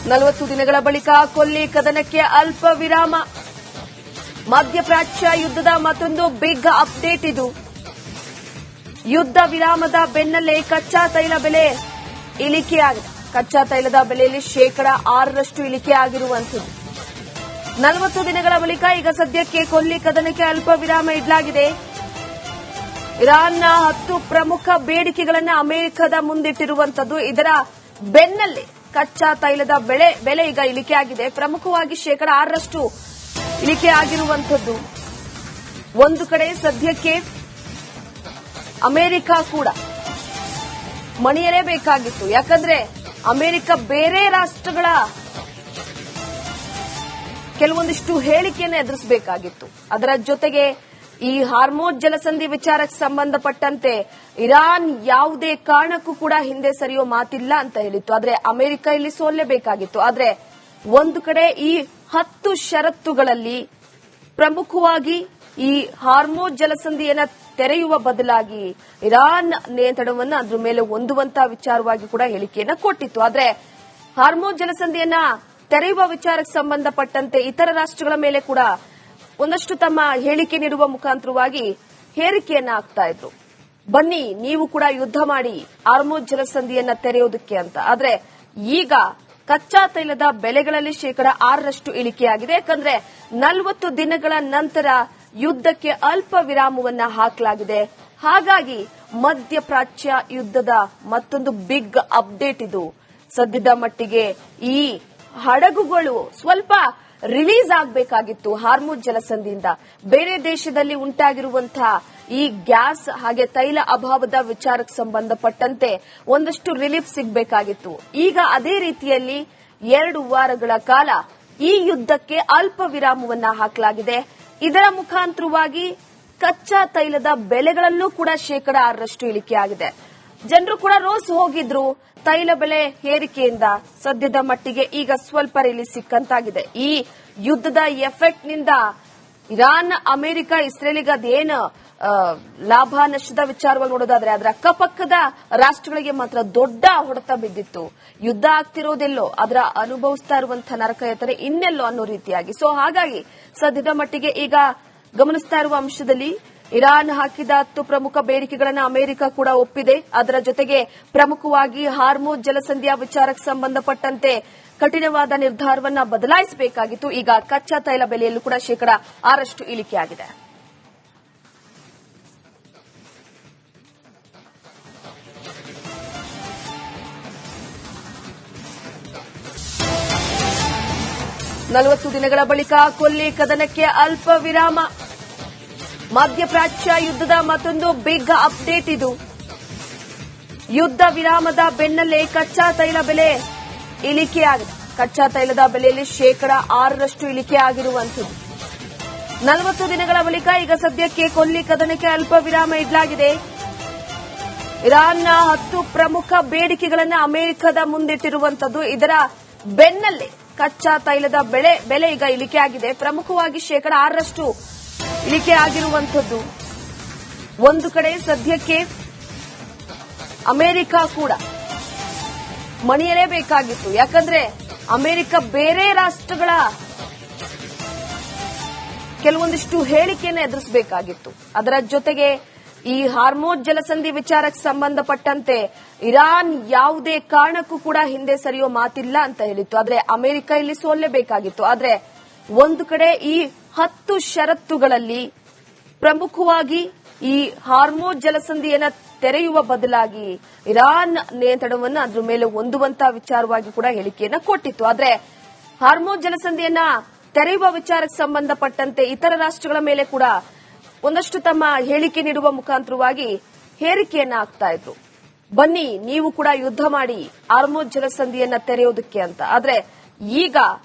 40 ದಿನಗಳ ಬಳಿಕ ಕೊಲ್ಲಿ ಕದನಕ್ಕೆ ಅಲ್ಪ ವಿರಾಮ. ಮಧ್ಯಪ್ರಾಚ್ಯ ಯುದ್ಧದ ಮತ್ತೊಂದು ಬಿಗ್ ಅಪ್ಡೇಟ್ ಇದು. ಯುದ್ಧ ವಿರಾಮದ ಬೆನ್ನಲ್ಲೇ ಕಚ್ಚಾ ತೈಲ ಬೆಲೆ ಇಳಿಕೆಯಾಗಿದೆ. ಕಚ್ಚಾ ತೈಲದ ಬೆಲೆಯಲ್ಲಿ 6% ಇಳಿಕೆ ಆಗಿರುವಂಥದ್ದು. 40 ದಿನಗಳ ಬಳಿಕ ಈಗ ಸದ್ಯಕ್ಕೆ ಕೊಲ್ಲಿ ಕದನಕ್ಕೆ ಅಲ್ಪ ವಿರಾಮ ಇಡಲಾಗಿದೆ. ಇರಾನ್ನ 10 ಪ್ರಮುಖ ಬೇಡಿಕೆಗಳನ್ನು ಅಮೆರಿಕದ ಮುಂದಿಟ್ಟಿರುವಂತದ್ದು. ಇದರ ಬೆನ್ನಲ್ಲೇ ಕಚ್ಚಾ ತೈಲದ ಬೆಲೆ ಈಗ ಇಳಿಕೆಯಾಗಿದೆ. ಪ್ರಮುಖವಾಗಿ 6% ಇಳಿಕೆ ಆಗಿರುವಂತದ್ದು. ಒಂದು ಕಡೆ ಸದ್ಯಕ್ಕೆ ಅಮೆರಿಕ ಕೂಡ ಮಣಿಯಲೇಬೇಕಾಗಿತ್ತು. ಯಾಕಂದ್ರೆ ಅಮೆರಿಕ ಬೇರೆ ರಾಷ್ಟ್ರಗಳ ಕೆಲವೊಂದಿಷ್ಟು ಹೇಳಿಕೆಯನ್ನು ಎದುರಿಸಬೇಕಾಗಿತ್ತು. ಅದರ ಜೊತೆಗೆ ಈ ಹಾರ್ಮೋಜ್ ಜಲಸಂಧಿ ವಿಚಾರಕ್ಕೆ ಸಂಬಂಧಪಟ್ಟಂತೆ ಇರಾನ್ ಯಾವುದೇ ಕಾರಣಕ್ಕೂ ಕೂಡ ಹಿಂದೆ ಸರಿಯೋ ಮಾತಿಲ್ಲ ಅಂತ ಹೇಳಿತ್ತು. ಆದ್ರೆ ಅಮೆರಿಕ ಇಲ್ಲಿ ಸೋಲ್ಲೇಬೇಕಾಗಿತ್ತು. ಆದ್ರೆ ಒಂದು ಕಡೆ ಈ 10 ಷರತ್ತುಗಳಲ್ಲಿ ಪ್ರಮುಖವಾಗಿ ಈ ಹಾರ್ಮೋಜ್ ಜಲಸಂಧಿಯನ್ನ ತೆರೆಯುವ ಬದಲಾಗಿ ಇರಾನ್ ನಿಯಂತ್ರಣವನ್ನು ಅದ್ರ ಮೇಲೆ ಹೊಂದುವಂತ ವಿಚಾರವಾಗಿ ಕೂಡ ಹೇಳಿಕೆಯನ್ನ ಕೊಟ್ಟಿತ್ತು. ಆದ್ರೆ ಹಾರ್ಮೋಜ್ ಜಲಸಂಧಿಯನ್ನ ತೆರೆಯುವ ವಿಚಾರಕ್ಕೆ ಸಂಬಂಧಪಟ್ಟಂತೆ ಇತರ ರಾಷ್ಟ್ರಗಳ ಮೇಲೆ ಕೂಡ ಒಂದಷ್ಟು ತಮ್ಮ ಹೇಳಿಕೆ ನೀಡುವ ಮುಖಾಂತರವಾಗಿ ಹೇರಿಕೆಯನ್ನ ಹಾಕ್ತಾ ಇದ್ರು. ಬನ್ನಿ ನೀವು ಕೂಡ ಯುದ್ಧ ಮಾಡಿ ಹಾರ್ಮೋಜ್ ಜಲಸಂಧಿಯನ್ನ ತೆರೆಯೋದಕ್ಕೆ ಅಂತ. ಆದ್ರೆ ಈಗ ಕಚ್ಚಾ ತೈಲದ ಬೆಲೆಗಳಲ್ಲಿ 6% ಇಳಿಕೆಯಾಗಿದೆ. ಯಾಕಂದ್ರೆ 40 ದಿನಗಳ ನಂತರ ಯುದ್ಧಕ್ಕೆ ಅಲ್ಪ ವಿರಾಮವನ್ನ ಹಾಕಲಾಗಿದೆ. ಹಾಗಾಗಿ ಮಧ್ಯಪ್ರಾಚ್ಯ ಯುದ್ಧದ ಮತ್ತೊಂದು ಬಿಗ್ ಅಪ್ಡೇಟ್ ಇದು. ಸದ್ಯದ ಮಟ್ಟಿಗೆ ಈ ಹಡಗುಗಳು ಸ್ವಲ್ಪ ರಿಲೀಸ್ ಆಗಬೇಕಾಗಿತ್ತು ಹಾರ್ಮುಜ್ ಜಲಸಂಧಿಯಿಂದ. ಬೇರೆ ದೇಶದಲ್ಲಿ ಉಂಟಾಗಿರುವಂತಹ ಈ ಗ್ಯಾಸ್ ಹಾಗೆ ತೈಲ ಅಭಾವದ ವಿಚಾರಕ್ಕೆ ಸಂಬಂಧಪಟ್ಟಂತೆ ಒಂದಷ್ಟು ರಿಲೀಫ್ ಸಿಗಬೇಕಾಗಿತ್ತು. ಈಗ ಅದೇ ರೀತಿಯಲ್ಲಿ 2 ವಾರಗಳ ಕಾಲ ಈ ಯುದ್ಧಕ್ಕೆ ಅಲ್ಪ ವಿರಾಮವನ್ನ ಹಾಕಲಾಗಿದೆ. ಇದರ ಮುಖಾಂತರವಾಗಿ ಕಚ್ಚಾ ತೈಲದ ಬೆಲೆಗಳಲ್ಲೂ ಕೂಡ 6% ಇಳಿಕೆಯಾಗಿದೆ. ಜನರು ಕೂಡ ರೋಸ್ ಹೋಗಿದ್ರು ತೈಲ ಬೆಲೆ ಏರಿಕೆಯಿಂದ. ಸದ್ಯದ ಮಟ್ಟಿಗೆ ಈಗ ಸ್ವಲ್ಪ ರಿಲೀಸ್ ಸಿಕ್ಕಂತಾಗಿದೆ. ಈ ಯುದ್ಧದ ಎಫೆಕ್ಟ್ ನಿಂದ ಇರಾನ್, ಅಮೆರಿಕ, ಇಸ್ರೇಲಿಗೆ ಅದೇನು ಲಾಭ ನಷ್ಟದ ವಿಚಾರವಾಗಿ ನೋಡೋದಾದ್ರೆ ಅದರ ಅಕ್ಕಪಕ್ಕದ ರಾಷ್ಟ್ರಗಳಿಗೆ ಮಾತ್ರ ದೊಡ್ಡ ಹೊಡೆತ ಬಿದ್ದಿತ್ತು. ಯುದ್ಧ ಆಗ್ತಿರೋದೆಲ್ಲೋ, ಅದರ ಅನುಭವಿಸ್ತಾ ಇರುವಂತಹ ನರಕ ಯಾತನೆ ಇನ್ನೆಲ್ಲೋ ಅನ್ನೋ ರೀತಿಯಾಗಿ. ಸೊ ಹಾಗಾಗಿ ಸದ್ಯದ ಮಟ್ಟಿಗೆ ಈಗ ಗಮನಿಸ್ತಾ ಇರುವ ಅಂಶದಲ್ಲಿ ಇರಾನ್ ಹಾಕಿದ 10 ಪ್ರಮುಖ ಬೇಡಿಕೆಗಳನ್ನು ಅಮೆರಿಕ ಕೂಡ ಒಪ್ಪಿದೆ. ಅದರ ಜೊತೆಗೆ ಪ್ರಮುಖವಾಗಿ ಹಾರ್ಮೋಜ್ ಜಲಸಂಧಿಯ ವಿಚಾರಕ್ಕೆ ಸಂಬಂಧಪಟ್ಟಂತೆ ಕಠಿಣವಾದ ನಿರ್ಧಾರವನ್ನ ಬದಲಾಯಿಸಬೇಕಾಗಿತ್ತು. ಈಗ ಕಚ್ಚಾ ತೈಲ ಬೆಲೆಯಲ್ಲೂ ಕೂಡ 6% ಇಳಿಕೆಯಾಗಿದೆ. ನಲವತ್ತು ದಿನಗಳ ಬಳಿಕ ಕೊಲ್ಲಿ ಕದನಕ್ಕೆ ಅಲ್ಪ ವಿರಾಮ. ಮಧ್ಯಪ್ರಾಚ್ಯ ಯುದ್ಧದ ಮತ್ತೊಂದು ಬಿಗ್ ಅಪ್ಡೇಟ್ ಇದು. ಯುದ್ಧ ವಿರಾಮದ ಬೆನ್ನಲ್ಲೇ ಕಚ್ಚಾ ತೈಲ ಬೆಲೆ ಇಳಿಕೆಯಾಗಿದೆ. ಕಚ್ಚಾ ತೈಲದ ಬೆಲೆಯಲ್ಲಿ 6% ಇಳಿಕೆ ಆಗಿರುವಂಥದ್ದು. 40 ದಿನಗಳ ಬಳಿಕ ಈಗ ಸದ್ಯಕ್ಕೆ ಕೊಲ್ಲಿ ಕದನಕ್ಕೆ ಅಲ್ಪ ವಿರಾಮ ಇಡಲಾಗಿದೆ. ಇರಾನ್ನ 10 ಪ್ರಮುಖ ಬೇಡಿಕೆಗಳನ್ನು ಅಮೆರಿಕದ ಮುಂದಿಟ್ಟಿರುವಂತದ್ದು. ಇದರ ಬೆನ್ನಲ್ಲೇ ಕಚ್ಚಾ ತೈಲದ ಬೆಲೆ ಈಗ ಇಳಿಕೆಯಾಗಿದೆ. ಪ್ರಮುಖವಾಗಿ 6% ಇಳಿಕೆ ಆಗಿರುವಂಥದ್ದು. ಒಂದು ಕಡೆ ಸದ್ಯಕ್ಕೆ ಅಮೆರಿಕ ಕೂಡ ಮಣಿಯಲೇಬೇಕಾಗಿತ್ತು. ಯಾಕಂದ್ರೆ ಅಮೆರಿಕ ಬೇರೆ ರಾಷ್ಟ್ರಗಳ ಕೆಲವೊಂದಿಷ್ಟು ಹೇಳಿಕೆಯನ್ನು ಎದುರಿಸಬೇಕಾಗಿತ್ತು. ಅದರ ಜೊತೆಗೆ ಈ ಹಾರ್ಮೋಜ್ ಜಲಸಂಧಿ ವಿಚಾರಕ್ಕೆ ಸಂಬಂಧಪಟ್ಟಂತೆ ಇರಾನ್ ಯಾವುದೇ ಕಾರಣಕ್ಕೂ ಕೂಡ ಹಿಂದೆ ಸರಿಯೋ ಮಾತಿಲ್ಲ ಅಂತ ಹೇಳಿತ್ತು. ಆದ್ರೆ ಅಮೆರಿಕ ಇಲ್ಲಿ ಸೋಲ್ಲೇಬೇಕಾಗಿತ್ತು. ಆದ್ರೆ ಒಂದು ಕಡೆ ಈ 10 ಷರತ್ತುಗಳಲ್ಲಿ ಪ್ರಮುಖವಾಗಿ ಈ ಹಾರ್ಮೋಜ್ ಜಲಸಂಧಿಯನ್ನ ತೆರೆಯುವ ಬದಲಾಗಿ ಇರಾನ್ ನಿಯಂತ್ರಣವನ್ನು ಅದ್ರ ಮೇಲೆ ಹೊಂದುವಂತಹ ವಿಚಾರವಾಗಿ ಕೂಡ ಹೇಳಿಕೆಯನ್ನ ಕೊಟ್ಟಿತ್ತು. ಆದ್ರೆ ಹಾರ್ಮೋಜ್ ಜಲಸಂಧಿಯನ್ನ ತೆರೆಯುವ ವಿಚಾರಕ್ಕೆ ಸಂಬಂಧಪಟ್ಟಂತೆ ಇತರ ರಾಷ್ಟ್ರಗಳ ಮೇಲೆ ಕೂಡ ಒಂದಷ್ಟು ತಮ್ಮ ಹೇಳಿಕೆ ನೀಡುವ ಮುಖಾಂತರವಾಗಿ ಹೇರಿಕೆಯನ್ನ ಹಾಕ್ತಾ ಇದ್ರು. ಬನ್ನಿ ನೀವು ಕೂಡ ಯುದ್ಧ ಮಾಡಿ ಹಾರ್ಮೋಜ್ ಜಲಸಂಧಿಯನ್ನ ತೆರೆಯೋದಕ್ಕೆ ಅಂತ. ಆದ್ರೆ ಈಗ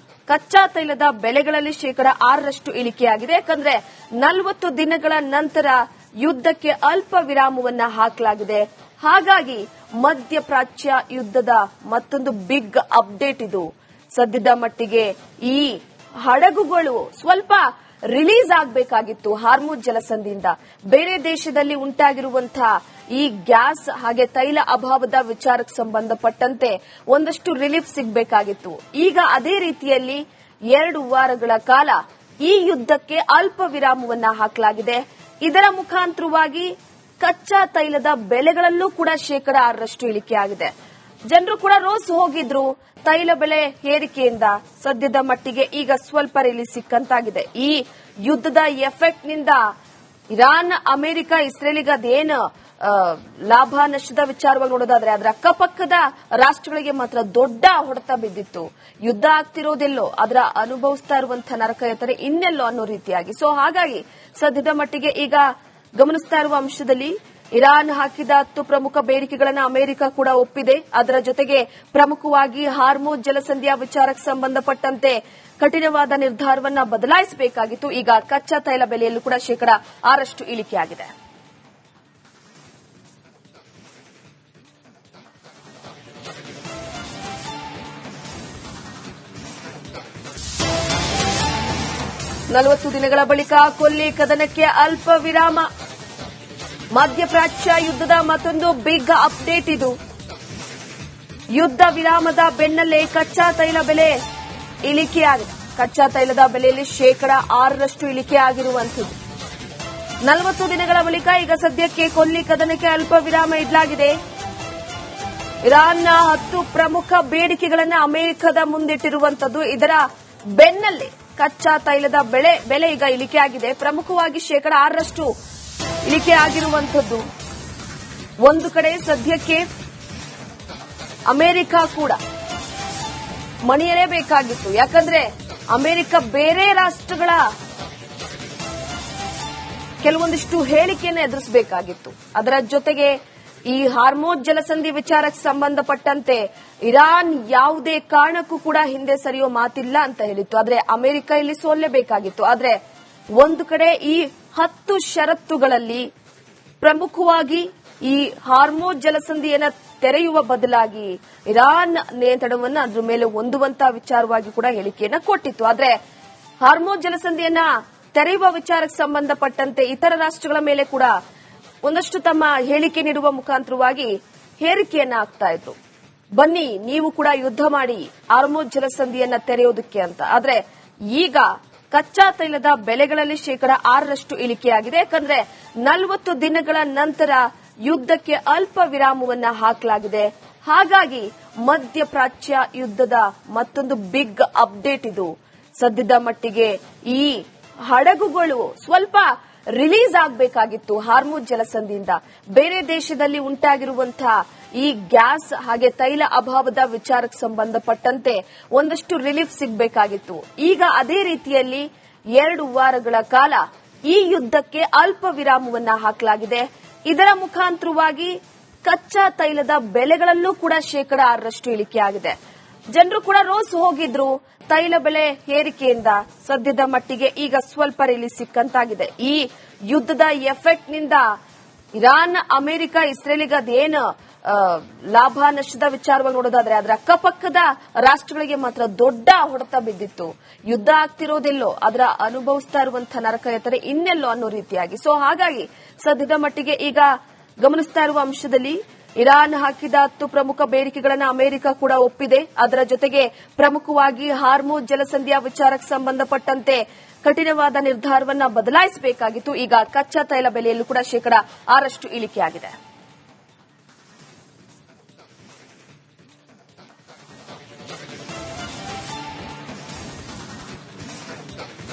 ಕಚ್ಚಾ ತೈಲದ ಬೆಲೆಗಳಲ್ಲಿ 6% ಇಳಿಕೆಯಾಗಿದೆ. ಯಾಕಂದ್ರೆ 40 ದಿನಗಳ ನಂತರ ಯುದ್ಧಕ್ಕೆ ಅಲ್ಪ ವಿರಾಮವನ್ನ ಹಾಕಲಾಗಿದೆ. ಹಾಗಾಗಿ ಮಧ್ಯಪ್ರಾಚ್ಯ ಯುದ್ಧದ ಮತ್ತೊಂದು ಬಿಗ್ ಅಪ್ಡೇಟ್ ಇದು. ಸದ್ಯದ ಮಟ್ಟಿಗೆ ಈ ಹಡಗುಗಳು ಸ್ವಲ್ಪ ರಿಲೀಸ್ ಆಗಬೇಕಾಗಿತ್ತು ಹಾರ್ಮುಜ್ ಜಲಸಂಧಿಯಿಂದ. ಬೇರೆ ದೇಶದಲ್ಲಿ ಉಂಟಾಗಿರುವಂತಹ ಈ ಗ್ಯಾಸ್ ಹಾಗೆ ತೈಲ ಅಭಾವದ ವಿಚಾರಕ್ಕೆ ಸಂಬಂಧಪಟ್ಟಂತೆ ಒಂದಷ್ಟು ರಿಲೀಫ್ ಸಿಗಬೇಕಾಗಿತ್ತು. ಈಗ ಅದೇ ರೀತಿಯಲ್ಲಿ 2 ವಾರಗಳ ಕಾಲ ಈ ಯುದ್ಧಕ್ಕೆ ಅಲ್ಪ ವಿರಾಮವನ್ನ ಹಾಕಲಾಗಿದೆ. ಇದರ ಮುಖಾಂತರವಾಗಿ ಕಚ್ಚಾ ತೈಲದ ಬೆಲೆಗಳಲ್ಲೂ ಕೂಡ 6% ಇಳಿಕೆಯಾಗಿದೆ. ಜನರು ಕೂಡ ರೋಸ್ ಹೋಗಿದ್ರು. ತೈಲ ಬೆಲೆ ಏರಿಕೆಯಿಂದ ಸದ್ಯದ ಮಟ್ಟಿಗೆ ಈಗ ಸ್ವಲ್ಪ ರಿಲೀಫ್ ಸಿಕ್ಕಂತಾಗಿದೆ. ಈ ಯುದ್ಧದ ಎಫೆಕ್ಟ್ ನಿಂದ ಇರಾನ್, ಅಮೆರಿಕ, ಇಸ್ರೇಲಿಗೆ ಅದೇನು ಲಾಭ ನಷ್ಟದ ವಿಚಾರವಾಗಿ ನೋಡೋದಾದ್ರೆ ಅದರ ಅಕ್ಕಪಕ್ಕದ ರಾಷ್ಟ್ರಗಳಿಗೆ ಮಾತ್ರ ದೊಡ್ಡ ಹೊಡೆತ ಬಿದ್ದಿತ್ತು. ಯುದ್ಧ ಆಗ್ತಿರೋದೆಲ್ಲೋ, ಅದರ ಅನುಭವಿಸ್ತಾ ಇರುವಂತಹ ನರಕ ಎತ್ತರೆ ಇನ್ನೆಲ್ಲೋ ಅನ್ನೋ ರೀತಿಯಾಗಿ. ಸೊ ಹಾಗಾಗಿ ಸದ್ಯದ ಮಟ್ಟಿಗೆ ಈಗ ಗಮನಿಸ್ತಾ ಇರುವ ಅಂಶದಲ್ಲಿ ಇರಾನ್ ಹಾಕಿದ 10 ಪ್ರಮುಖ ಬೇಡಿಕೆಗಳನ್ನು ಅಮೆರಿಕ ಕೂಡ ಒಪ್ಪಿದೆ. ಅದರ ಜೊತೆಗೆ ಪ್ರಮುಖವಾಗಿ ಹಾರ್ಮುಜ್ ಜಲಸಂಧಿಯ ವಿಚಾರಕ್ಕೆ ಸಂಬಂಧಪಟ್ಟಂತೆ ಕಠಿಣವಾದ ನಿರ್ಧಾರವನ್ನ ಬದಲಾಯಿಸಬೇಕಾಗಿತ್ತು. ಈಗ ಕಚ್ಚಾ ತೈಲ ಬೆಲೆಯಲ್ಲೂ ಕೂಡ 6% ಇಳಿಕೆಯಾಗಿದೆ. ನಲವತ್ತು ದಿನಗಳ ಬಳಿಕ ಕೊಲ್ಲಿ ಕದನಕ್ಕೆ ಅಲ್ಪ ವಿರಾಮ. ಮಧ್ಯಪ್ರಾಚ್ಯ ಯುದ್ಧದ ಮತ್ತೊಂದು ಬಿಗ್ ಅಪ್ಡೇಟ್ ಇದು. ಯುದ್ಧ ವಿರಾಮದ ಬೆನ್ನಲ್ಲೇ ಕಚ್ಚಾ ತೈಲ ಬೆಲೆ ಇಳಿಕೆಯಾಗಿದೆ. ಕಚ್ಚಾ ತೈಲದ ಬೆಲೆಯಲ್ಲಿ 6% ಇಳಿಕೆಯಾಗಿರುವಂಥದ್ದು. 40 ದಿನಗಳ ಬಳಿಕ ಈಗ ಸದ್ಯಕ್ಕೆ ಕೊಲ್ಲಿ ಕದನಕ್ಕೆ ಅಲ್ಪ ವಿರಾಮ ಇಡಲಾಗಿದೆ. ಇರಾನ್ನ 10 ಪ್ರಮುಖ ಬೇಡಿಕೆಗಳನ್ನು ಅಮೆರಿಕದ ಮುಂದಿಟ್ಟಿರುವಂಥದ್ದು. ಇದರ ಬೆನ್ನಲ್ಲೇ ಕಚ್ಚಾ ತೈಲದ ಬೆಲೆ ಈಗ ಇಳಿಕೆಯಾಗಿದೆ. ಪ್ರಮುಖವಾಗಿ 6% ಇಳಿಕೆ ಆಗಿರುವಂಥದ್ದು. ಒಂದು ಕಡೆ ಸದ್ಯಕ್ಕೆ ಅಮೆರಿಕ ಕೂಡ ಮಣಿಯಲೇಬೇಕಾಗಿತ್ತು. ಯಾಕಂದ್ರೆ ಅಮೆರಿಕ ಬೇರೆ ರಾಷ್ಟ್ರಗಳ ಕೆಲವೊಂದಿಷ್ಟು ಹೇಳಿಕೆಯನ್ನು ಎದುರಿಸಬೇಕಾಗಿತ್ತು. ಅದರ ಜೊತೆಗೆ ಈ ಹಾರ್ಮುಜ್ ಜಲಸಂಧಿ ವಿಚಾರಕ್ಕೆ ಸಂಬಂಧಪಟ್ಟಂತೆ ಇರಾನ್ ಯಾವುದೇ ಕಾರಣಕ್ಕೂ ಕೂಡ ಹಿಂದೆ ಸರಿಯೋ ಮಾತಿಲ್ಲ ಅಂತ ಹೇಳಿತ್ತು. ಆದ್ರೆ ಅಮೆರಿಕ ಇಲ್ಲಿ ಸೋಲ್ಲೇಬೇಕಾಗಿತ್ತು. ಆದ್ರೆ ಒಂದು ಕಡೆ ಈ 10 ಷರತ್ತುಗಳಲ್ಲಿ ಪ್ರಮುಖವಾಗಿ ಈ ಹಾರ್ಮುಜ್ ಜಲಸಂಧಿಯನ್ನ ತೆರೆಯುವ ಬದಲಾಗಿ ಇರಾನ್ ನಿಯಂತ್ರಣವನ್ನು ಅದರ ಮೇಲೆ ಹೊಂದುವಂತಹ ವಿಚಾರವಾಗಿ ಕೂಡ ಹೇಳಿಕೆಯನ್ನ ಕೊಟ್ಟಿತ್ತು. ಆದ್ರೆ ಹಾರ್ಮುಜ್ ಜಲಸಂಧಿಯನ್ನ ತೆರೆಯುವ ವಿಚಾರಕ್ಕೆ ಸಂಬಂಧಪಟ್ಟಂತೆ ಇತರ ರಾಷ್ಟ್ರಗಳ ಮೇಲೆ ಕೂಡ ಒಂದಷ್ಟು ತಮ್ಮ ಹೇಳಿಕೆ ನೀಡುವ ಮುಖಾಂತರವಾಗಿ ಹೇರಿಕೆಯನ್ನ ಹಾಕ್ತಾ ಇದ್ರು. ಬನ್ನಿ ನೀವು ಕೂಡ ಯುದ್ಧ ಮಾಡಿ ಹಾರ್ಮುಜ್ ಜಲಸಂಧಿಯನ್ನ ತೆರೆಯೋದಕ್ಕೆ ಅಂತ. ಆದ್ರೆ ಈಗ ಕಚ್ಚಾ ತೈಲದ ಬೆಲೆಗಳಲ್ಲಿ 6% ಇಳಿಕೆಯಾಗಿದೆ. ಯಾಕಂದ್ರೆ 40 ದಿನಗಳ ನಂತರ ಯುದ್ಧಕ್ಕೆ ಅಲ್ಪ ವಿರಾಮವನ್ನ ಹಾಕಲಾಗಿದೆ. ಹಾಗಾಗಿ ಮಧ್ಯಪ್ರಾಚ್ಯ ಯುದ್ಧದ ಮತ್ತೊಂದು ಬಿಗ್ ಅಪ್ಡೇಟ್ ಇದು. ಸದ್ಯದ ಮಟ್ಟಿಗೆ ಈ ಹಡಗುಗಳು ಸ್ವಲ್ಪ ರಿಲೀಸ್ ಆಗಬೇಕಾಗಿತ್ತು ಹಾರ್ಮುಜ್ ಜಲಸಂಧಿಯಿಂದ. ಬೇರೆ ದೇಶದಲ್ಲಿ ಉಂಟಾಗಿರುವಂತಹ ಈ ಗ್ಯಾಸ್ ಹಾಗೆ ತೈಲ ಅಭಾವದ ವಿಚಾರಕ್ಕೆ ಸಂಬಂಧಪಟ್ಟಂತೆ ಒಂದಷ್ಟು ರಿಲೀಫ್ ಸಿಗಬೇಕಾಗಿತ್ತು. ಈಗ ಅದೇ ರೀತಿಯಲ್ಲಿ 2 ವಾರಗಳ ಕಾಲ ಈ ಯುದ್ಧಕ್ಕೆ ಅಲ್ಪ ವಿರಾಮವನ್ನ ಹಾಕಲಾಗಿದೆ. ಇದರ ಮುಖಾಂತರವಾಗಿ ಕಚ್ಚಾ ತೈಲದ ಬೆಲೆಗಳಲ್ಲೂ ಕೂಡ 6% ಇಳಿಕೆಯಾಗಿದೆ. ಜನರು ಕೂಡ ರೋಸ್ ಹೋಗಿದ್ರು. ತೈಲ ಬೆಲೆ ಏರಿಕೆಯಿಂದ ಸದ್ಯದ ಮಟ್ಟಿಗೆ ಈಗ ಸ್ವಲ್ಪ ರಿಲೀಫ್ ಸಿಕ್ಕಂತಾಗಿದೆ. ಈ ಯುದ್ಧದ ಎಫೆಕ್ಟ್ ನಿಂದ ಇರಾನ್, ಅಮೆರಿಕ, ಇಸ್ರೇಲಿಗೆ ಅದೇನು ಲಾಭ ನಷ್ಟದ ವಿಚಾರವಾಗಿ ನೋಡೋದಾದ್ರೆ ಅದರ ಅಕ್ಕಪಕ್ಕದ ರಾಷ್ಟ್ರಗಳಿಗೆ ಮಾತ್ರ ದೊಡ್ಡ ಹೊಡೆತ ಬಿದ್ದಿತ್ತು. ಯುದ್ಧ ಆಗ್ತಿರೋದೆಲ್ಲೋ, ಅದರ ಅನುಭವಿಸ್ತಾ ಇರುವಂತಹ ನರಕ ಎತ್ತರೆ ಇನ್ನೆಲ್ಲೋ ಅನ್ನೋ ರೀತಿಯಾಗಿ. ಸೊ ಹಾಗಾಗಿ ಸದ್ಯದ ಮಟ್ಟಿಗೆ ಈಗ ಗಮನಿಸ್ತಾ ಇರುವ ಅಂಶದಲ್ಲಿ ಇರಾನ್ ಹಾಕಿದ 10 ಪ್ರಮುಖ ಬೇಡಿಕೆಗಳನ್ನು ಅಮೆರಿಕ ಕೂಡ ಒಪ್ಪಿದೆ. ಅದರ ಜೊತೆಗೆ ಪ್ರಮುಖವಾಗಿ ಹಾರ್ಮುಜ್ ಜಲಸಂಧಿಯ ವಿಚಾರಕ್ಕೆ ಸಂಬಂಧಪಟ್ಟಂತೆ ಕಠಿಣವಾದ ನಿರ್ಧಾರವನ್ನ ಬದಲಾಯಿಸಬೇಕಾಗಿತ್ತು. ಈಗ ಕಚ್ಚಾ ತೈಲ ಬೆಲೆಯಲ್ಲೂ ಕೂಡ 6% ಇಳಿಕೆಯಾಗಿದೆ.